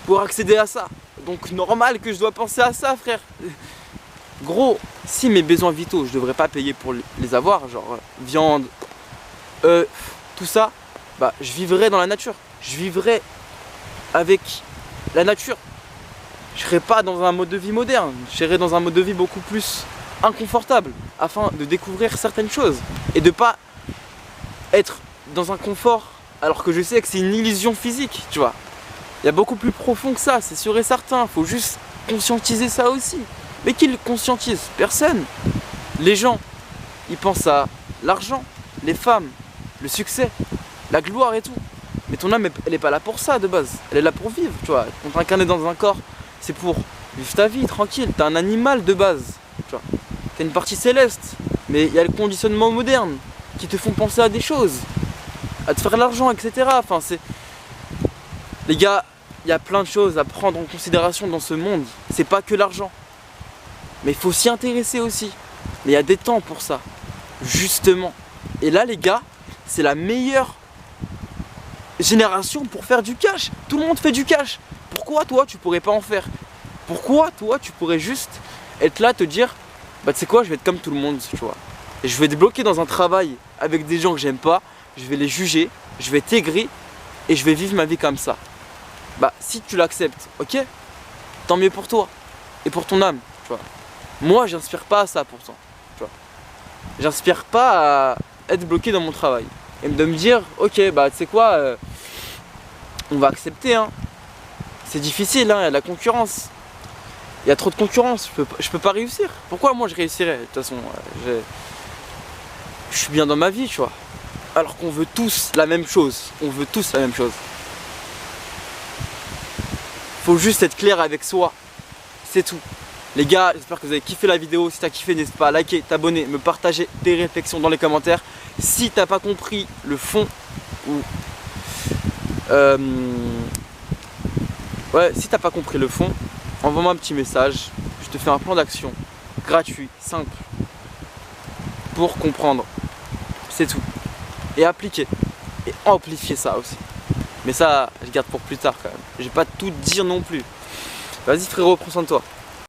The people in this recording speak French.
pour accéder à ça. Donc normal que je dois penser à ça, frère. Gros, si mes besoins vitaux, je devrais pas payer pour les avoir, genre viande, tout ça, bah je vivrais dans la nature. Je vivrais avec la nature. Je serais pas dans un mode de vie moderne, je serais dans un mode de vie beaucoup plus inconfortable afin de découvrir certaines choses et de pas être dans un confort alors que je sais que c'est une illusion physique, tu vois. Il y a beaucoup plus profond que ça, c'est sûr et certain, faut juste conscientiser ça aussi. Mais qui le conscientise? Personne. Les gens, ils pensent à l'argent, les femmes, le succès, la gloire et tout. Mais ton âme, elle est pas là pour ça de base, elle est là pour vivre, tu vois. Quand t'es incarné dans un corps, c'est pour vivre ta vie tranquille, t'es un animal de base, tu vois. T'as une partie céleste, mais il y a le conditionnement moderne qui te font penser à des choses, à te faire l'argent, etc. Enfin, c'est... Les gars, il y a plein de choses à prendre en considération dans ce monde, c'est pas que l'argent. Mais il faut s'y intéresser aussi. Mais il y a des temps pour ça, justement. Et là, les gars, c'est la meilleure génération pour faire du cash. Tout le monde fait du cash. Pourquoi toi tu pourrais pas en faire? Pourquoi toi tu pourrais juste être là, te dire bah tu sais quoi, je vais être comme tout le monde, tu vois. Et je vais te bloquer dans un travail avec des gens que j'aime pas, je vais les juger, je vais t'aigrir et je vais vivre ma vie comme ça. Bah si tu l'acceptes, ok, tant mieux pour toi et pour ton âme, tu vois. Moi j'inspire pas à ça pourtant, tu vois. J'inspire pas à être bloqué dans mon travail et de me dire ok bah tu sais quoi, on va accepter hein. C'est difficile, hein, il y a de la concurrence. Il y a trop de concurrence, je peux pas réussir. Pourquoi moi je réussirais? De toute façon, je suis bien dans ma vie, tu vois. Alors qu'on veut tous la même chose. On veut tous la même chose. Faut juste être clair avec soi. C'est tout. Les gars, j'espère que vous avez kiffé la vidéo. Si t'as kiffé, n'hésite pas à liker, t'abonner, me partager tes réflexions dans les commentaires. Si t'as pas compris le fond ou... ouais, si t'as pas compris le fond, envoie-moi un petit message. Je te fais un plan d'action gratuit, simple, pour comprendre. C'est tout. Et appliquer. Et amplifier ça aussi. Mais ça, je garde pour plus tard quand même. Je vais pas tout dire non plus. Vas-y frérot, prends soin de toi.